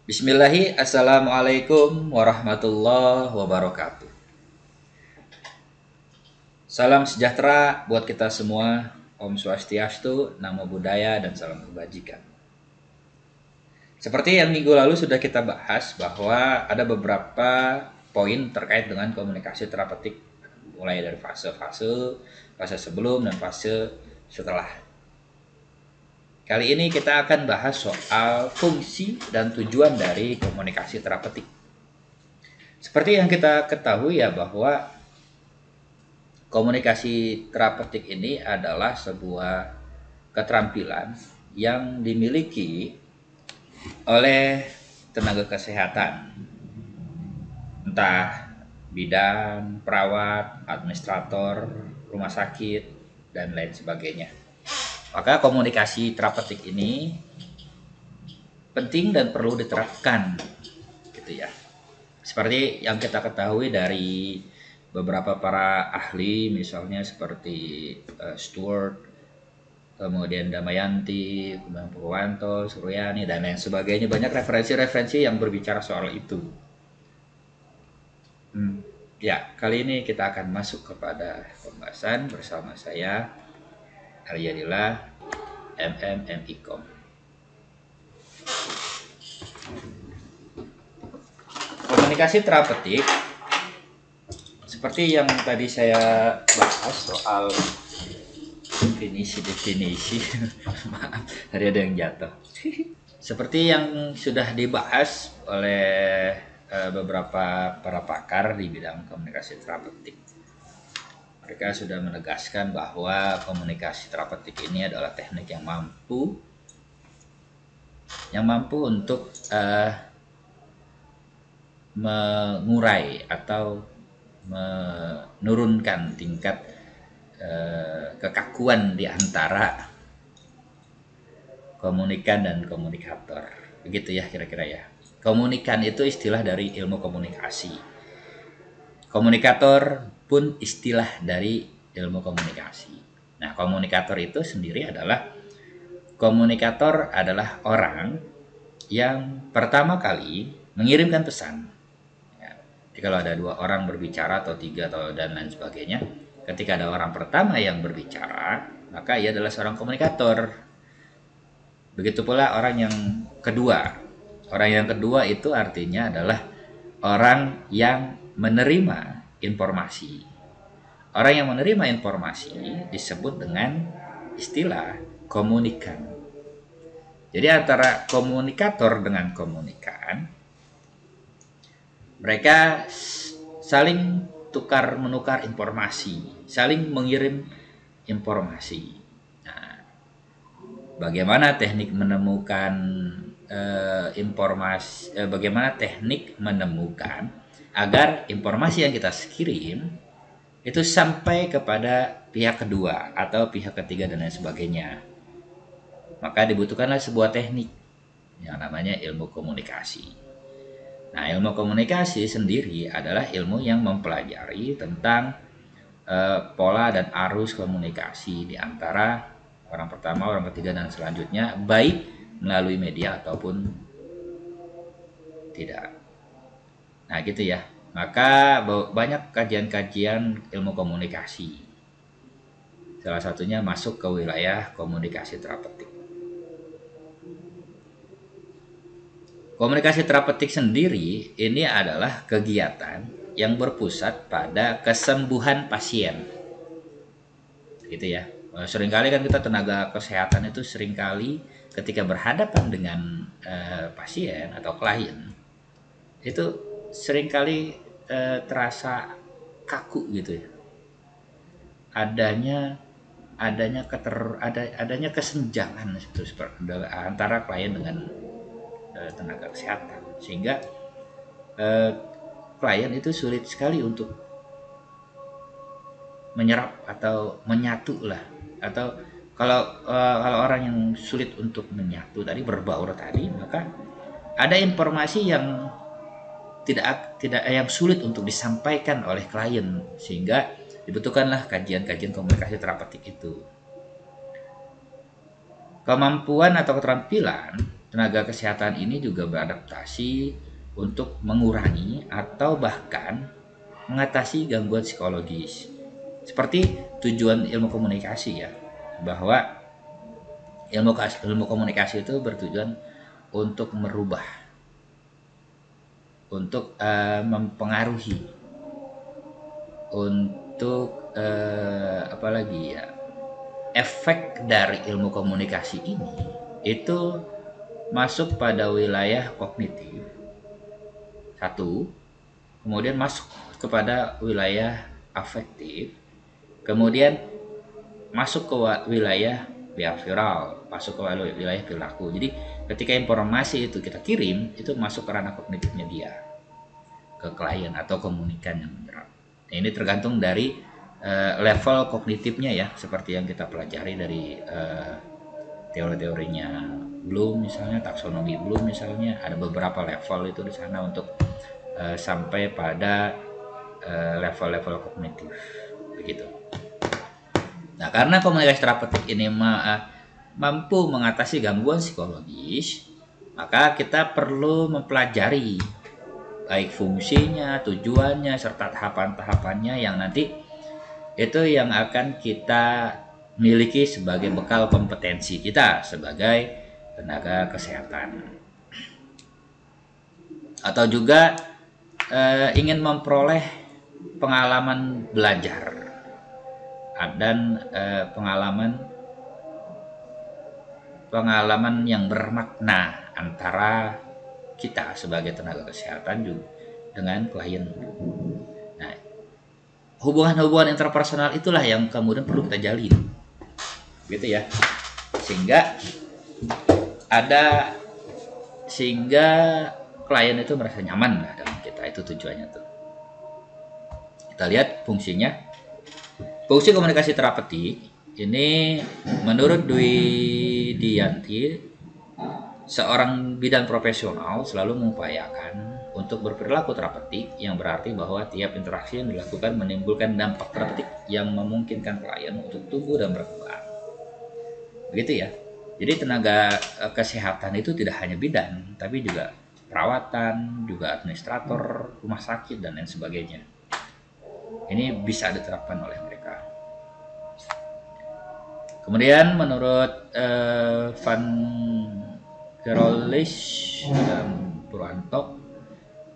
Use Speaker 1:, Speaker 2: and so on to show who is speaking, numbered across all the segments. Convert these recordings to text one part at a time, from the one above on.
Speaker 1: Bismillahi, Assalamualaikum warahmatullahi wabarakatuh. Salam sejahtera buat kita semua. Om Swastiastu, Namo Buddhaya, dan salam kebajikan. Seperti yang minggu lalu sudah kita bahas bahwa ada beberapa poin terkait dengan komunikasi terapeutik, mulai dari fase sebelum dan fase setelah. Kali ini kita akan bahas soal fungsi dan tujuan dari komunikasi terapeutik. Seperti yang kita ketahui ya bahwa komunikasi terapeutik ini adalah sebuah keterampilan yang dimiliki oleh tenaga kesehatan, entah bidan, perawat, administrator, rumah sakit, dan lain sebagainya. Maka komunikasi terapeutik ini penting dan perlu diterapkan, gitu ya. Seperti yang kita ketahui dari beberapa para ahli, misalnya seperti Stuart, kemudian Damayanti, kemudian Purwanto, Suryani, dan lain sebagainya. Banyak referensi-referensi yang berbicara soal itu. Ya, kali ini kita akan masuk kepada pembahasan bersama saya, Arya Dila, MMIKOM. Komunikasi terapeutik seperti yang tadi saya bahas soal definisi maaf, tadi ada yang jatuh. Seperti yang sudah dibahas oleh beberapa para pakar di bidang komunikasi terapeutik, mereka sudah menegaskan bahwa komunikasi terapeutik ini adalah teknik yang mampu untuk mengurai atau menurunkan tingkat kekakuan di antara komunikan dan komunikator. Begitu ya kira-kira ya. Komunikan itu istilah dari ilmu komunikasi. Komunikator pun istilah dari ilmu komunikasi. Nah, komunikator itu sendiri adalah orang yang pertama kali mengirimkan pesan. Jadi kalau ada dua orang berbicara atau tiga atau dan lain sebagainya, ketika ada orang pertama yang berbicara, maka ia adalah seorang komunikator. Begitu pula orang yang kedua. Orang yang kedua itu artinya adalah orang yang menerima informasi. Orang yang menerima informasi disebut dengan istilah komunikan. Jadi antara komunikator dengan komunikan, mereka saling tukar-menukar informasi, saling mengirim informasi. Nah, bagaimana teknik menemukan bagaimana teknik menemukan agar informasi yang kita kirim itu sampai kepada pihak kedua atau pihak ketiga dan lain sebagainya. Maka dibutuhkanlah sebuah teknik yang namanya ilmu komunikasi. Nah, ilmu komunikasi sendiri adalah ilmu yang mempelajari tentang pola dan arus komunikasi di antara orang pertama, orang ketiga, dan selanjutnya, baik melalui media ataupun tidak. Nah, gitu ya. Maka banyak kajian-kajian ilmu komunikasi. Salah satunya masuk ke wilayah komunikasi terapeutik. Komunikasi terapeutik sendiri ini adalah kegiatan yang berpusat pada kesembuhan pasien. Gitu ya. Seringkali kan kita tenaga kesehatan itu seringkali ketika berhadapan dengan pasien atau klien itu seringkali terasa kaku gitu ya. Adanya kesenjangan antara klien dengan tenaga kesehatan, sehingga klien itu sulit sekali untuk menyerap atau menyatu lah, atau kalau orang yang sulit untuk menyatu tadi, berbaur tadi, maka ada informasi yang tidak yang sulit untuk disampaikan oleh klien, sehingga dibutuhkanlah kajian-kajian komunikasi terapeutik itu. Kemampuan atau keterampilan tenaga kesehatan ini juga beradaptasi untuk mengurangi atau bahkan mengatasi gangguan psikologis. Seperti tujuan ilmu komunikasi ya, bahwa ilmu komunikasi itu bertujuan untuk merubah, untuk mempengaruhi, untuk apalagi ya, efek dari ilmu komunikasi ini itu masuk pada wilayah kognitif satu, kemudian masuk kepada wilayah afektif, kemudian masuk ke wilayah behavioral, masuk ke wilayah perilaku. Jadi ketika informasi itu kita kirim, itu masuk ke ranah kognitifnya dia, ke klien atau komunikan yang menyerap. Nah, ini tergantung dari level kognitifnya ya, seperti yang kita pelajari dari teori-teorinya Bloom misalnya, taksonomi Bloom misalnya, ada beberapa level itu di sana untuk sampai pada level-level kognitif begitu. Nah, karena komunikasi terapeutik ini mampu mengatasi gangguan psikologis, maka kita perlu mempelajari baik fungsinya, tujuannya, serta tahapan-tahapannya yang nanti itu yang akan kita miliki sebagai bekal kompetensi kita sebagai tenaga kesehatan. Atau juga ingin memperoleh pengalaman belajar dan pengalaman yang bermakna antara kita sebagai tenaga kesehatan juga dengan klien. Nah, hubungan-hubungan interpersonal itulah yang kemudian perlu kita jalin, gitu ya, sehingga klien itu merasa nyaman lah dengan kita. Itu tujuannya tuh. Kita lihat fungsinya. Fungsi komunikasi terapeutik ini menurut Dwi Dianti, seorang bidan profesional selalu mengupayakan untuk berperilaku terapeutik, yang berarti bahwa tiap interaksi yang dilakukan menimbulkan dampak terapeutik yang memungkinkan klien untuk tumbuh dan berkembang. Begitu ya. Jadi tenaga kesehatan itu tidak hanya bidan, tapi juga perawatan, juga administrator rumah sakit dan lain sebagainya. Ini bisa diterapkan oleh mereka. Kemudian menurut Van Gerolish dan Purwanto,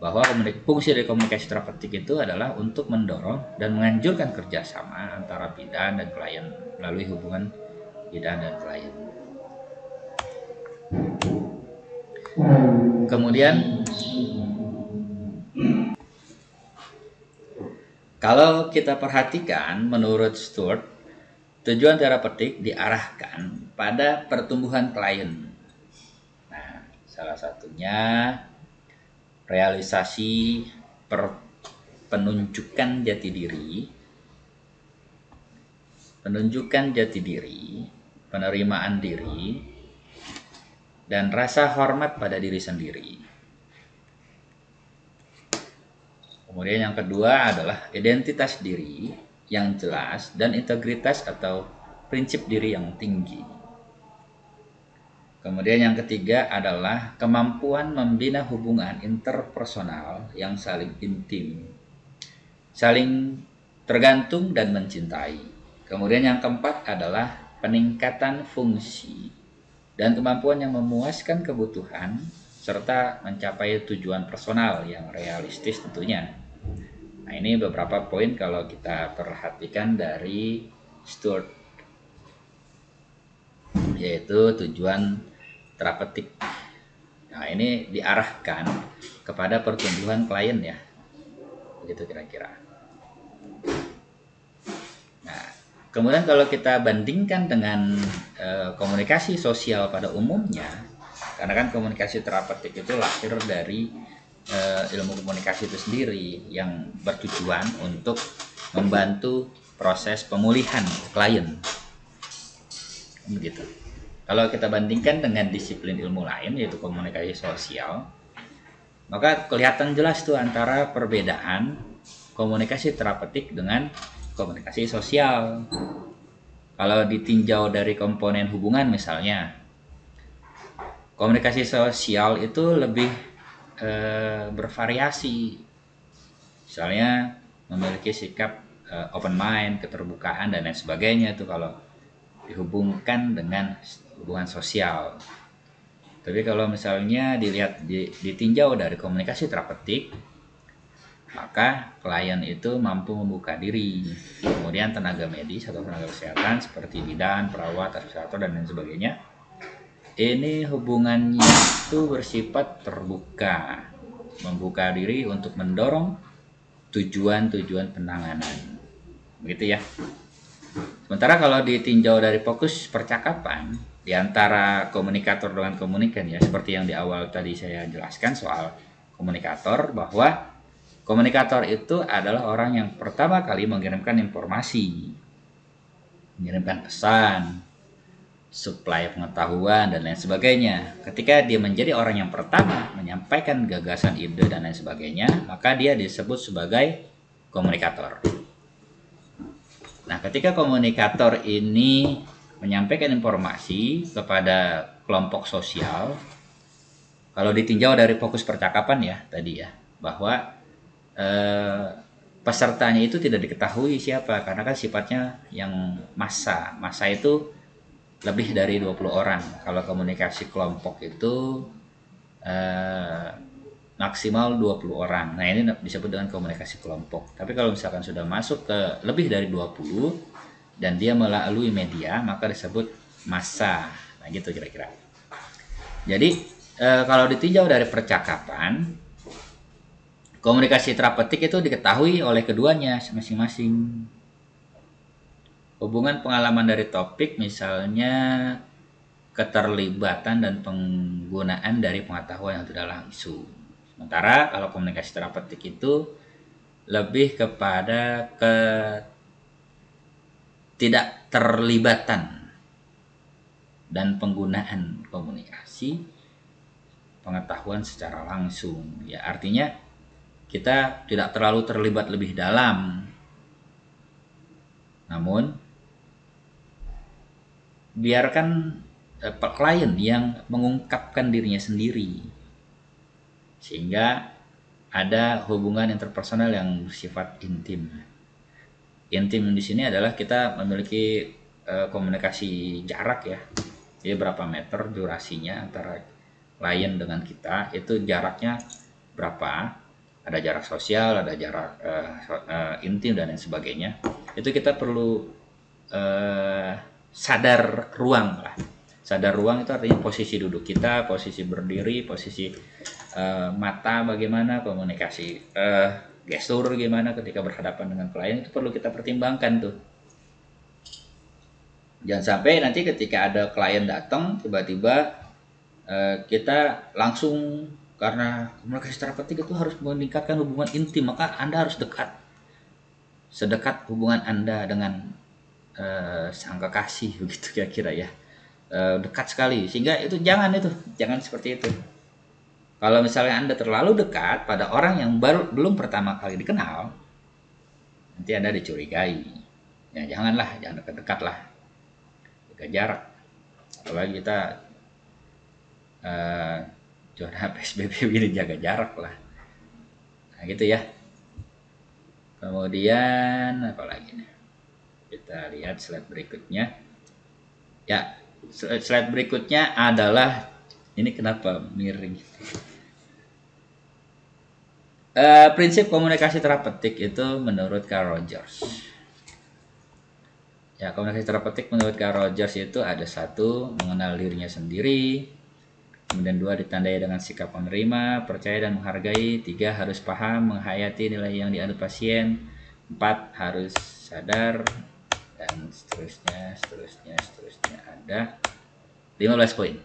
Speaker 1: bahwa fungsi dari komunikasi terapeutik itu adalah untuk mendorong dan menganjurkan kerjasama antara bidan dan klien melalui hubungan bidan dan klien. Kemudian kalau kita perhatikan, menurut Stewart, tujuan terapeutik diarahkan pada pertumbuhan klien. Nah, salah satunya realisasi penunjukan jati diri, penerimaan diri, dan rasa hormat pada diri sendiri. Kemudian yang kedua adalah identitas diri yang jelas dan integritas atau prinsip diri yang tinggi. Kemudian yang ketiga adalah kemampuan membina hubungan interpersonal yang saling intim, saling tergantung dan mencintai. Kemudian yang keempat adalah peningkatan fungsi dan kemampuan yang memuaskan kebutuhan serta mencapai tujuan personal yang realistis tentunya. Nah, ini beberapa poin kalau kita perhatikan dari Stewart, yaitu tujuan terapeutik. Nah, ini diarahkan kepada pertumbuhan klien ya, begitu kira-kira. Nah, kemudian kalau kita bandingkan dengan komunikasi sosial pada umumnya, karena kan komunikasi terapeutik itu lahir dari ilmu komunikasi itu sendiri yang bertujuan untuk membantu proses pemulihan klien, begitu. Kalau kita bandingkan dengan disiplin ilmu lain yaitu komunikasi sosial, maka kelihatan jelas tuh antara perbedaan komunikasi terapeutik dengan komunikasi sosial. Kalau ditinjau dari komponen hubungan misalnya, Komunikasi sosial itu lebih bervariasi. Misalnya memiliki sikap open mind, keterbukaan dan lain sebagainya itu kalau dihubungkan dengan hubungan sosial. Tapi kalau misalnya dilihat ditinjau dari komunikasi terapeutik, maka klien itu mampu membuka diri. Kemudian tenaga medis atau tenaga kesehatan seperti bidan, perawat, administrator dan lain sebagainya, ini hubungannya itu bersifat terbuka, membuka diri untuk mendorong tujuan-tujuan penanganan. Begitu ya. Sementara kalau ditinjau dari fokus percakapan di antara komunikator dengan komunikan ya, seperti yang di awal tadi saya jelaskan soal komunikator, bahwa komunikator itu adalah orang yang pertama kali mengirimkan informasi, mengirimkan pesan, supply pengetahuan dan lain sebagainya. Ketika dia menjadi orang yang pertama menyampaikan gagasan, ide dan lain sebagainya, maka dia disebut sebagai komunikator. Nah, ketika komunikator ini menyampaikan informasi kepada kelompok sosial, kalau ditinjau dari fokus percakapan ya tadi ya, bahwa pesertanya itu tidak diketahui siapa, karena kan sifatnya yang massa itu lebih dari 20 orang. Kalau komunikasi kelompok itu maksimal 20 orang. Nah, ini disebut dengan komunikasi kelompok. Tapi kalau misalkan sudah masuk ke lebih dari 20 dan dia melalui media, maka disebut massa. Nah, gitu kira-kira. Jadi kalau ditinjau dari percakapan, komunikasi terapeutik itu diketahui oleh keduanya masing-masing. Hubungan pengalaman dari topik, misalnya keterlibatan dan penggunaan dari pengetahuan yang tidak langsung. Sementara kalau komunikasi terapeutik itu lebih kepada tidak terlibatan dan penggunaan komunikasi pengetahuan secara langsung. Ya, artinya kita tidak terlalu terlibat lebih dalam, namun biarkan klien yang mengungkapkan dirinya sendiri, sehingga ada hubungan interpersonal yang bersifat intim. Intim di sini adalah kita memiliki komunikasi jarak ya, jadi berapa meter durasinya antara klien dengan kita, itu jaraknya berapa, ada jarak sosial, ada jarak intim dan lain sebagainya. Itu kita perlu sadar ruang lah. Sadar ruang itu artinya posisi duduk kita, posisi berdiri, posisi mata bagaimana, komunikasi gestur gimana ketika berhadapan dengan klien, itu perlu kita pertimbangkan tuh. Jangan sampai nanti ketika ada klien datang tiba-tiba kita langsung, karena komunikasi terapeutik itu harus meningkatkan hubungan intim, maka Anda harus dekat, sedekat hubungan Anda dengan sang kekasih, begitu kira-kira ya, dekat sekali, sehingga itu jangan seperti itu. Kalau misalnya Anda terlalu dekat pada orang yang belum pertama kali dikenal, nanti Anda dicurigai. Ya jangan dekat-dekat lah, jaga jarak. Apalagi kita zona PSBB ini, jaga jarak lah. Nah gitu ya. Kemudian apa lagi nih? Kita lihat slide berikutnya. Ya, slide berikutnya adalah ini, kenapa miring? Prinsip komunikasi terapeutik itu menurut Carl Rogers. Ya, komunikasi terapeutik menurut Carl Rogers itu ada 1, mengenal dirinya sendiri. Kemudian 2, ditandai dengan sikap menerima, percaya dan menghargai. 3, harus paham, menghayati nilai yang dianut pasien. 4, harus sadar, dan seterusnya ada 15 poin.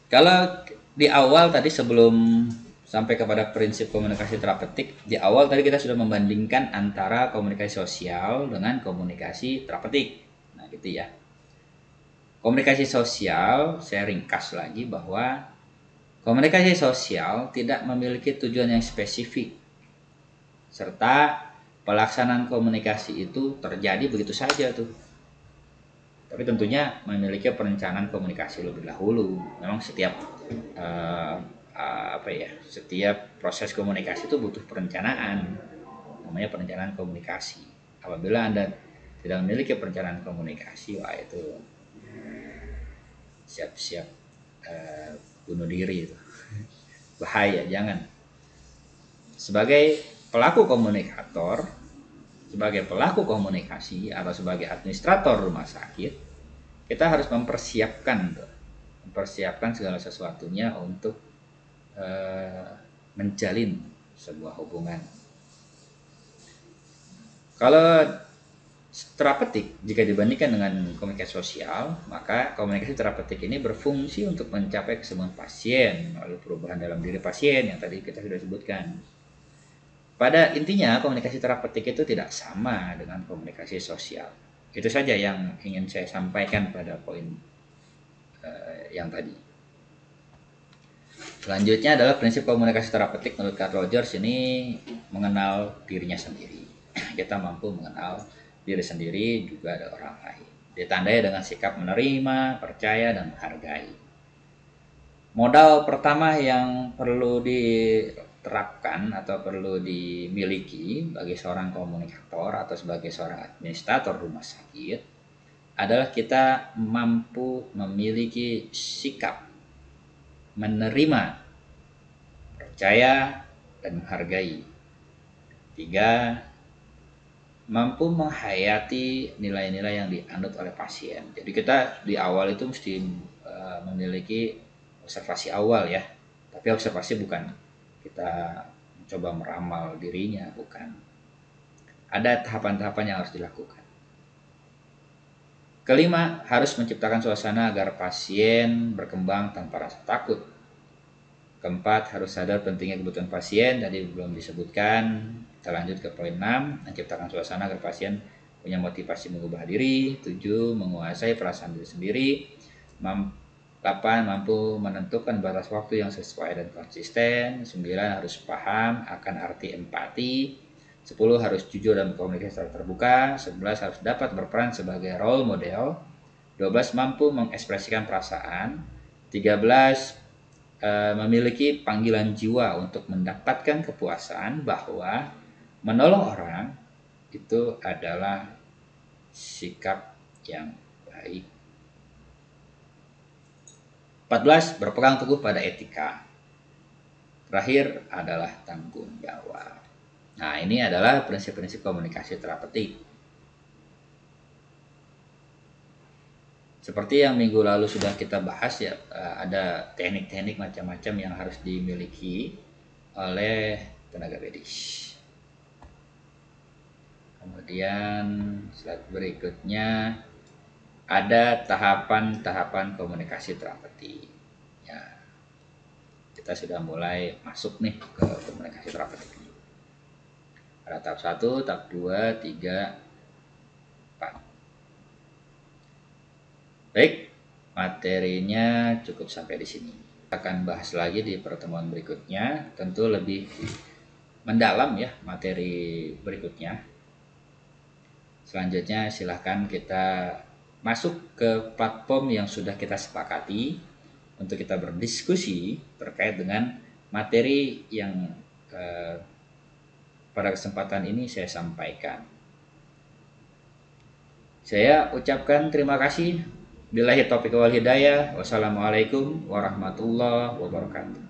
Speaker 1: Kalau di awal tadi, sebelum sampai kepada prinsip komunikasi terapeutik, di awal tadi kita sudah membandingkan antara komunikasi sosial dengan komunikasi terapeutik. Nah gitu ya. Komunikasi sosial, saya ringkas lagi bahwa komunikasi sosial tidak memiliki tujuan yang spesifik, serta pelaksanaan komunikasi itu terjadi begitu saja tuh. Tapi tentunya memiliki perencanaan komunikasi lebih dahulu. Memang setiap setiap proses komunikasi itu butuh perencanaan, namanya perencanaan komunikasi. Apabila Anda tidak memiliki perencanaan komunikasi, wah itu siap-siap bunuh diri itu. Bahaya, jangan. Sebagai pelaku komunikator, sebagai pelaku komunikasi atau sebagai administrator rumah sakit, kita harus mempersiapkan segala sesuatunya untuk menjalin sebuah hubungan. Kalau terapeutik jika dibandingkan dengan komunikasi sosial, maka komunikasi terapeutik ini berfungsi untuk mencapai kesembuhan pasien melalui perubahan dalam diri pasien yang tadi kita sudah sebutkan. Pada intinya komunikasi terapeutik itu tidak sama dengan komunikasi sosial. Itu saja yang ingin saya sampaikan pada poin yang tadi. Selanjutnya adalah prinsip komunikasi terapeutik menurut Carl Rogers ini mengenal dirinya sendiri. Kita mampu mengenal diri sendiri juga ada orang lain. Ditandai dengan sikap menerima, percaya, dan menghargai. Modal pertama yang perlu diterapkan atau perlu dimiliki bagi seorang komunikator atau sebagai seorang administrator rumah sakit adalah kita mampu memiliki sikap menerima, percaya, dan menghargai. 3, mampu menghayati nilai-nilai yang dianut oleh pasien. Jadi kita di awal itu mesti memiliki observasi awal ya. Tapi observasi bukan kita mencoba meramal dirinya, bukan. Ada tahapan-tahapan yang harus dilakukan. 5, harus menciptakan suasana agar pasien berkembang tanpa rasa takut. 4, harus sadar pentingnya kebutuhan pasien, tadi belum disebutkan. Kita lanjut ke poin 6, menciptakan suasana agar pasien punya motivasi mengubah diri. 7, menguasai perasaan diri sendiri. 8, mampu menentukan batas waktu yang sesuai dan konsisten. 9, harus paham akan arti empati. 10, harus jujur dan berkomunikasi secara terbuka. 11, harus dapat berperan sebagai role model. 12, mampu mengekspresikan perasaan. 13, memiliki panggilan jiwa untuk mendapatkan kepuasan bahwa menolong orang itu adalah sikap yang baik. 14, berpegang teguh pada etika. Terakhir adalah tanggung jawab. Nah, ini adalah prinsip-prinsip komunikasi terapeutik. Seperti yang minggu lalu sudah kita bahas ya, ada teknik-teknik macam-macam yang harus dimiliki oleh tenaga medis. Kemudian slide berikutnya ada tahapan-tahapan komunikasi terapeutik. Ya, kita sudah mulai masuk nih ke komunikasi terapeutik. Ada tahap 1, tahap 2, 3, 4. Baik, materinya cukup sampai di sini. Kita akan bahas lagi di pertemuan berikutnya, tentu lebih mendalam ya materi berikutnya. Selanjutnya silahkan kita masuk ke platform yang sudah kita sepakati untuk kita berdiskusi terkait dengan materi yang pada kesempatan ini saya sampaikan. Saya ucapkan terima kasih. Billahi taufiq wal hidayah. Wassalamualaikum warahmatullahi wabarakatuh.